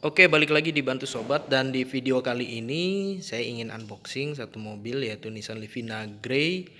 Oke, balik lagi di Bantu Sobat, dan di video kali ini saya ingin unboxing satu mobil, yaitu Nissan Livina Grey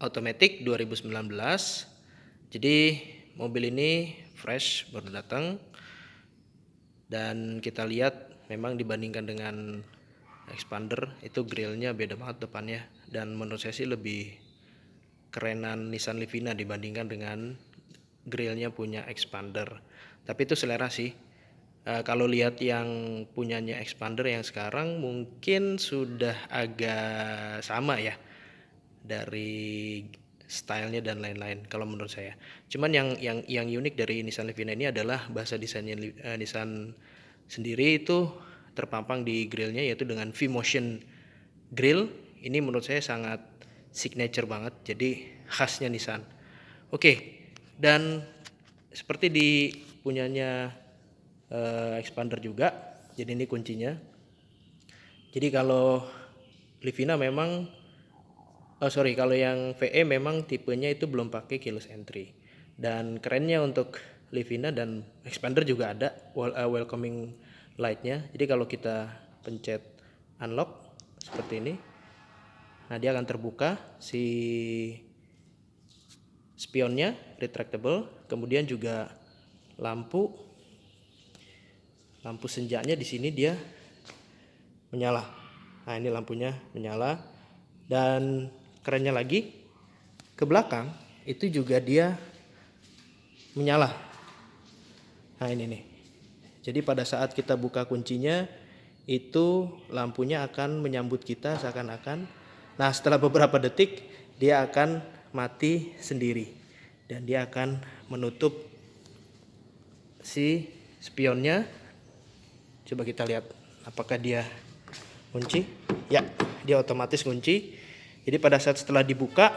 Automatic 2019. Jadi mobil ini fresh, baru datang, dan kita lihat memang dibandingkan dengan Expander itu grillnya beda banget depannya, dan menurut saya sih lebih kerenan Nissan Livina dibandingkan dengan grillnya punya Expander. Tapi itu selera sih. Kalau lihat yang punyanya Expander yang sekarang mungkin sudah agak sama ya dari stylenya dan lain-lain kalau menurut saya. Cuman yang unik dari Nissan Livina ini adalah bahasa desainnya Nissan sendiri itu terpampang di grillnya, yaitu dengan V-Motion grill. Ini menurut saya sangat signature banget, jadi khasnya Nissan. Oke, dan seperti di punyanya Expander juga, jadi ini kuncinya. Jadi kalau Livina memang kalau yang VE memang tipenya itu belum pakai keyless entry, dan kerennya untuk Livina dan Expander juga ada welcoming lightnya. Jadi kalau kita pencet unlock seperti ini, nah dia akan terbuka si spionnya retractable, kemudian juga lampu senjanya di sini dia menyala. Nah, ini lampunya menyala, dan kerennya lagi ke belakang itu juga dia menyala. Nah, ini nih. Jadi pada saat kita buka kuncinya itu lampunya akan menyambut kita seakan-akan. Nah, setelah beberapa detik dia akan mati sendiri dan dia akan menutup si spionnya. Coba kita lihat apakah dia kunci. Ya, dia otomatis kunci. Jadi pada saat setelah dibuka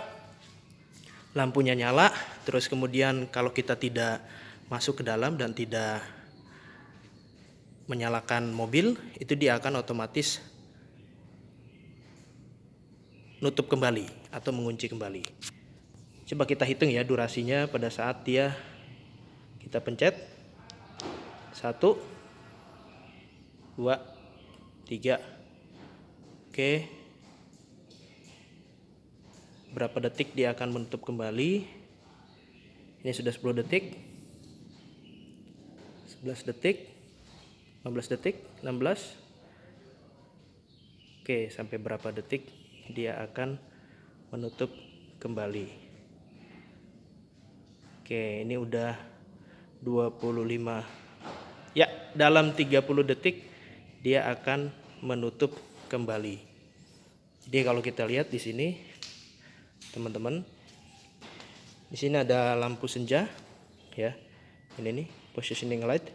lampunya nyala, terus kemudian kalau kita tidak masuk ke dalam dan tidak menyalakan mobil, itu dia akan otomatis nutup kembali atau mengunci kembali. Coba kita hitung ya durasinya pada saat kita pencet 1, 2, 3. Oke, berapa detik dia akan menutup kembali? Ini sudah 10 detik, 11 detik, 15 detik, 16. Oke, sampai berapa detik dia akan menutup kembali? Oke, ini udah 25. Ya, dalam 30 detik dia akan menutup kembali. Jadi kalau kita lihat di sini, teman-teman, di sini ada lampu senja, ya. Ini nih positioning light,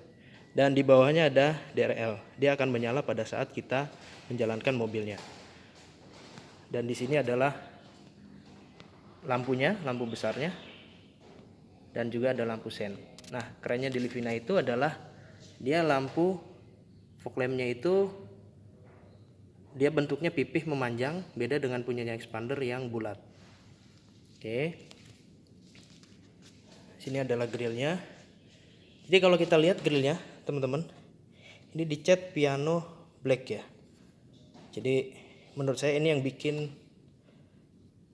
dan di bawahnya ada DRL. Dia akan menyala pada saat kita menjalankan mobilnya. Dan di sini adalah lampunya, lampu besarnya, dan juga ada lampu sen. Nah, kerennya di Livina itu adalah dia lampu fog lampnya itu dia bentuknya pipih memanjang, beda dengan punyanya Expander yang bulat. Oke. Sini adalah grillnya. Jadi kalau kita lihat grillnya, teman-teman, ini dicat piano black ya. Jadi menurut saya ini yang bikin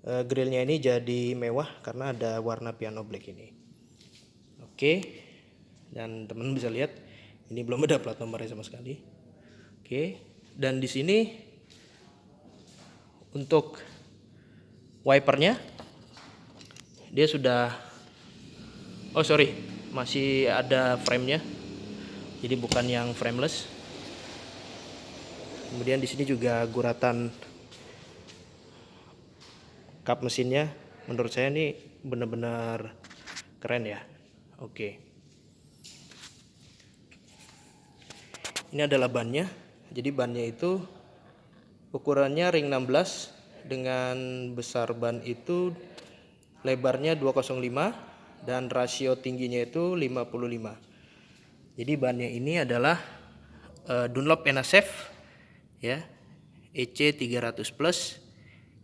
grillnya ini jadi mewah karena ada warna piano black ini. Oke. Dan teman-teman bisa lihat ini belum ada plat nomornya sama sekali. Oke. Dan di sini untuk wipernya dia sudah masih ada frame-nya. Jadi bukan yang frameless. Kemudian di sini juga guratan kap mesinnya. Menurut saya ini benar-benar keren ya. Oke. Ini adalah bannya. Jadi bannya itu ukurannya ring 16 dengan besar ban itu lebarnya 205 dan rasio tingginya itu 55. Jadi bannya ini adalah Dunlop NSF ya, EC 300 plus.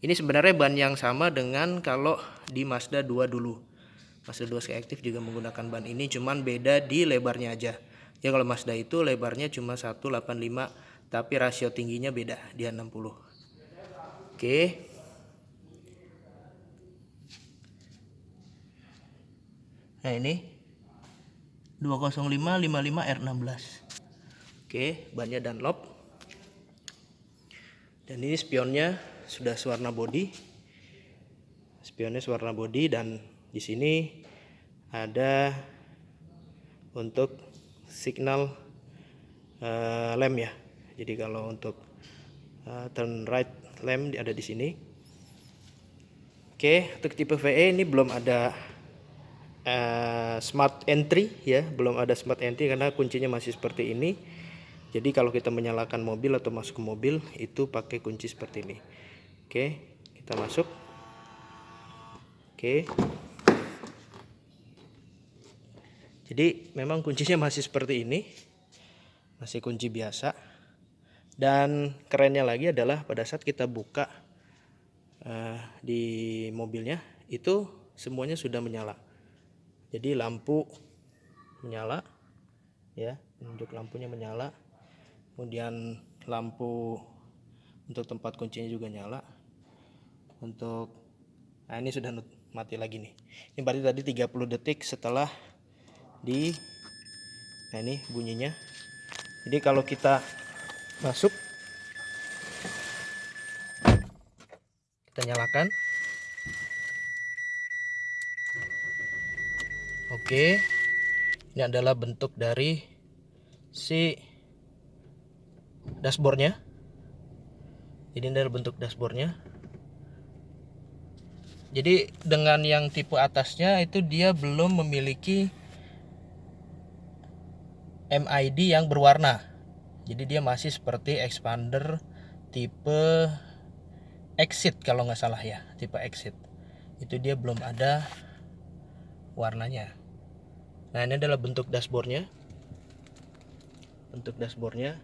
Ini sebenarnya ban yang sama dengan kalau di Mazda 2 dulu. Mazda 2 Skyactiv juga menggunakan ban ini, cuman beda di lebarnya aja. Ya kalau Mazda itu lebarnya cuma 185, tapi rasio tingginya beda, dia 60. Oke. Nah ini 20555R16. Oke, bannya Dunlop. Dan ini spionnya sudah sewarna body. Spionnya sewarna body, dan di sini ada untuk signal lamp ya. Jadi kalau untuk turn right lamp ada di sini. Oke, untuk tipe VE ini belum ada smart entry ya, belum ada smart entry karena kuncinya masih seperti ini. Jadi kalau kita menyalakan mobil atau masuk ke mobil itu pakai kunci seperti ini. Oke, kita masuk. Oke. Jadi memang kuncinya masih seperti ini. Masih kunci biasa. Dan kerennya lagi adalah pada saat kita buka di mobilnya itu semuanya sudah menyala. Jadi lampu menyala ya, penunjuk lampunya menyala. Kemudian lampu untuk tempat kuncinya juga nyala. Nah ini sudah mati lagi nih. Ini berarti tadi 30 detik setelah nah ini bunyinya. Jadi kalau kita masuk, kita nyalakan. Oke. Ini adalah bentuk dari si dashboardnya. Jadi ini adalah bentuk dashboardnya. Jadi dengan yang tipe atasnya itu dia belum memiliki MID yang berwarna. Jadi dia masih seperti expander tipe exit kalau nggak salah ya, tipe exit. Itu dia belum ada warnanya. Nah ini adalah bentuk dashboardnya. Bentuk dashboardnya.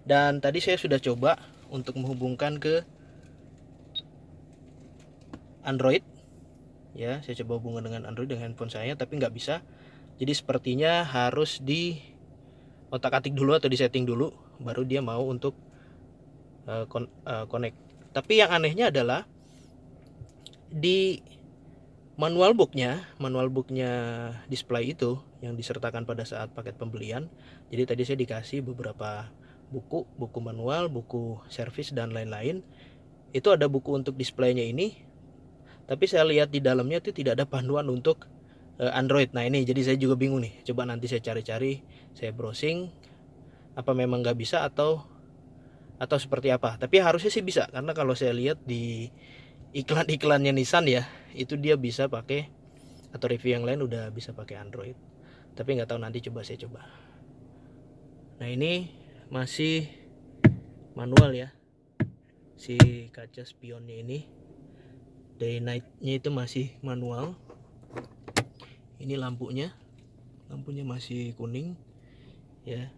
Dan tadi saya sudah coba untuk menghubungkan ke Android. Ya, saya coba hubungan dengan Android dengan handphone saya, tapi nggak bisa. Jadi sepertinya harus di otak-atik dulu atau di setting dulu, baru dia mau untuk connect. Tapi yang anehnya adalah di manual booknya display itu yang disertakan pada saat paket pembelian. Jadi tadi saya dikasih beberapa buku manual, buku servis dan lain-lain. Itu ada buku untuk displaynya ini, tapi saya lihat di dalamnya itu tidak ada panduan untuk Android. Nah ini jadi saya juga bingung nih. Coba nanti saya cari-cari, saya browsing apa memang nggak bisa atau seperti apa. Tapi harusnya sih bisa, karena kalau saya lihat di iklan-iklannya Nissan ya, itu dia bisa pakai, atau review yang lain udah bisa pakai Android. Tapi nggak tahu, nanti coba saya coba. Nah ini masih manual ya, si kaca spionnya ini. Day night-nya itu masih manual. Ini lampunya masih kuning ya,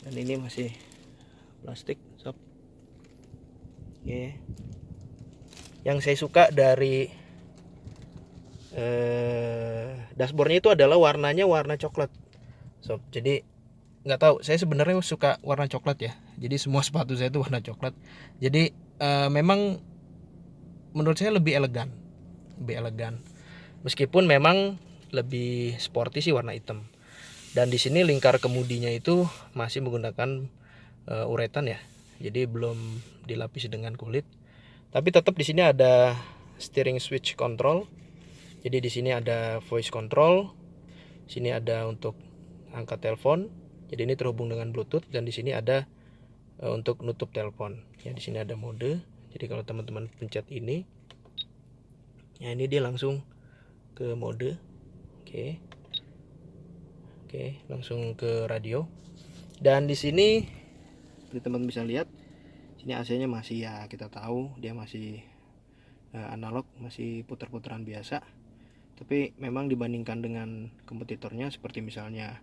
dan ini masih plastik sob. Oke. Yang saya suka dari dashboardnya itu adalah warnanya warna coklat sob. Jadi nggak tahu, saya sebenarnya suka warna coklat ya, jadi semua sepatu saya itu warna coklat. Jadi memang menurut saya lebih elegan, meskipun memang lebih sporty sih warna hitam. Dan di sini lingkar kemudinya itu masih menggunakan uretan ya, jadi belum dilapisi dengan kulit. Tapi tetap di sini ada steering switch control. Jadi di sini ada voice control, sini ada untuk angkat telepon. Jadi ini terhubung dengan Bluetooth, dan di sini ada untuk nutup telepon. Ya di sini ada mode. Jadi kalau teman-teman pencet ini, ya ini dia langsung ke mode. Oke, langsung ke radio. Dan di sini seperti teman bisa lihat, sini AC-nya masih ya, kita tahu dia masih analog, masih putar-putaran biasa. Tapi memang dibandingkan dengan kompetitornya seperti misalnya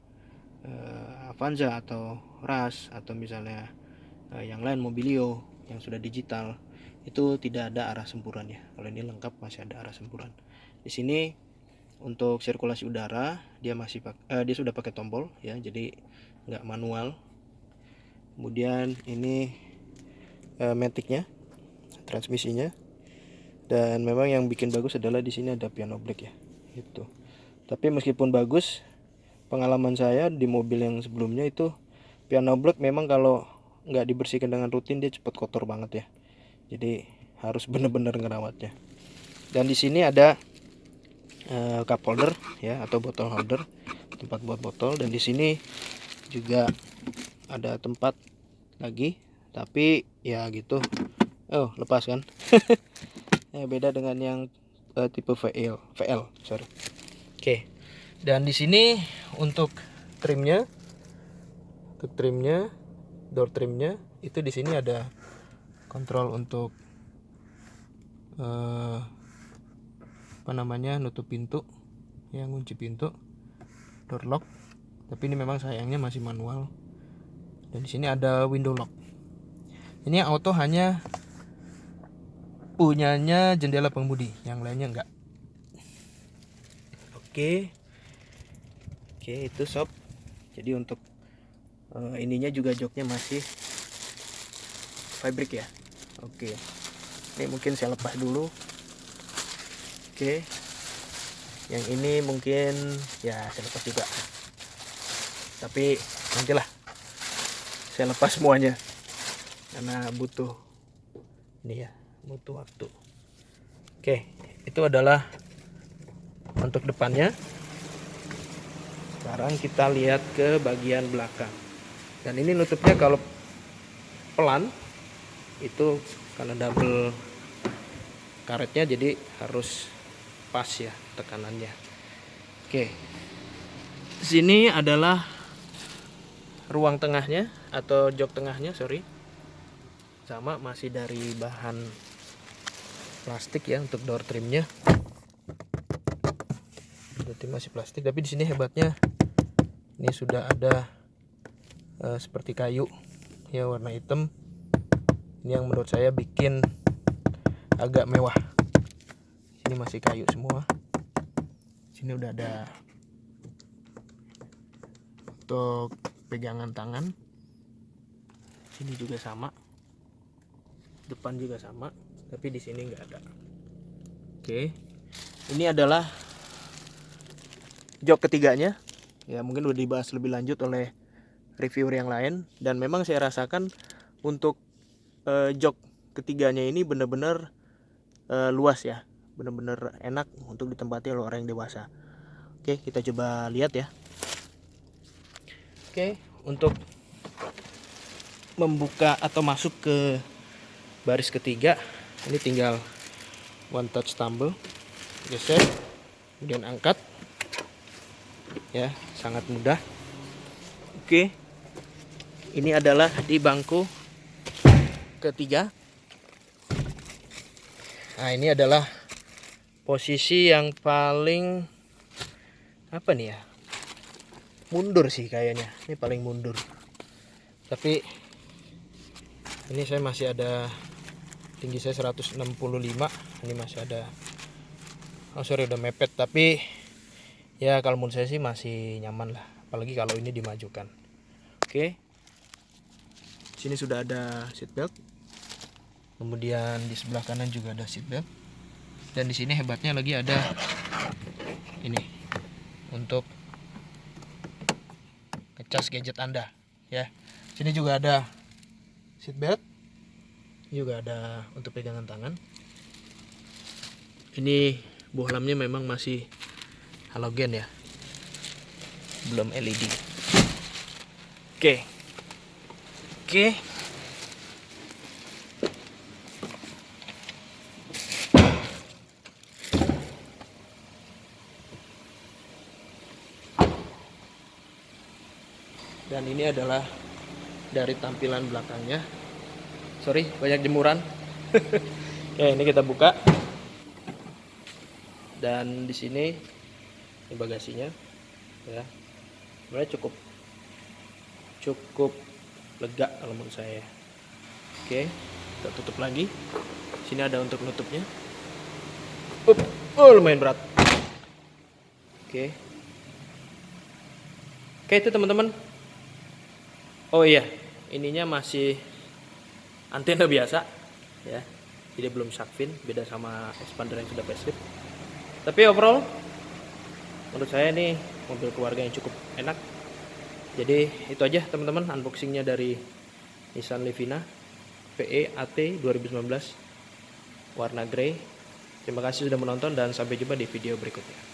Avanza atau Rush, atau misalnya yang lain Mobilio yang sudah digital, itu tidak ada arah sempuran ya. Kalau ini lengkap masih ada arah sempuran. Di sini untuk sirkulasi udara dia dia sudah pakai tombol ya, jadi nggak manual. Kemudian ini maticnya, transmisinya. Dan memang yang bikin bagus adalah di sini ada piano black ya, gitu. Tapi meskipun bagus, pengalaman saya di mobil yang sebelumnya itu piano black memang kalau nggak dibersihkan dengan rutin dia cepat kotor banget ya. Jadi harus bener-bener ngerawatnya. Dan di sini ada cup holder ya, atau bottle holder, tempat buat botol. Dan di sini juga ada tempat lagi, tapi ya gitu. Oh, lepas kan. Beda dengan yang tipe VL, sorry. Oke. Dan di sini untuk trimnya, door trimnya itu di sini ada kontrol untuk nutup pintu, ya, ngunci pintu, door lock. Tapi ini memang sayangnya masih manual. Dan di sini ada window lock. Ini auto hanya punyanya jendela pengemudi, yang lainnya enggak. Oke, itu sob. Jadi untuk ininya juga joknya masih fabric ya. Oke, ini mungkin saya lepas dulu. Oke, yang ini mungkin ya saya lepas juga, tapi nantilah saya lepas semuanya karena butuh waktu. Oke, itu adalah untuk depannya. Sekarang kita lihat ke bagian belakang. Dan ini nutupnya kalau pelan itu karena double karetnya, jadi harus pas ya tekanannya. Oke. Sini adalah ruang tengahnya atau jok tengahnya, sorry. Sama masih dari bahan plastik ya untuk door trimnya. Berarti masih plastik, tapi di sini hebatnya ini sudah ada seperti kayu ya, warna hitam. Ini yang menurut saya bikin agak mewah. Sini masih kayu semua. Sini udah ada untuk pegangan tangan. Sini juga sama. Depan juga sama, tapi di sini nggak ada. Oke. Ini adalah jok ketiganya. Ya, mungkin udah dibahas lebih lanjut oleh reviewer yang lain, dan memang saya rasakan untuk jok ketiganya ini benar-benar luas ya, benar-benar enak untuk ditempati oleh orang yang dewasa. Oke, kita coba lihat ya. Oke, untuk membuka atau masuk ke baris ketiga, ini tinggal one touch tombol, geser, kemudian angkat ya, sangat mudah. Oke, ini adalah di bangku ketiga. Nah, ini adalah posisi yang paling apa nih ya, mundur sih kayaknya. Ini paling mundur, tapi ini saya masih ada, tinggi saya 165, ini masih ada, udah mepet, tapi ya kalau menurut saya sih masih nyaman lah, apalagi kalau ini dimajukan. Oke, sini sudah ada seat belt. Kemudian di sebelah kanan juga ada seat belt. Dan di sini hebatnya lagi ada ini untuk ngecas gadget Anda ya. Sini juga ada seat belt. Juga ada untuk pegangan tangan. Ini bohlamnya memang masih halogen ya, belum LED. Oke. Dan ini adalah dari tampilan belakangnya. Sorry, banyak jemuran. Oke, ini kita buka. Dan di sini ini bagasinya ya. Sebenarnya cukup lega kalau menurut saya. Oke, kita tutup lagi. Sini ada untuk nutupnya. Lumayan berat. Oke. Oke, itu teman-teman. Oh iya, ininya masih antena biasa ya. Jadi belum shark fin, beda sama expander yang sudah facelift. Tapi overall menurut saya ini mobil keluarga yang cukup enak. Jadi itu aja teman-teman unboxingnya dari Nissan Livina VE AT 2019 warna grey. Terima kasih sudah menonton dan sampai jumpa di video berikutnya.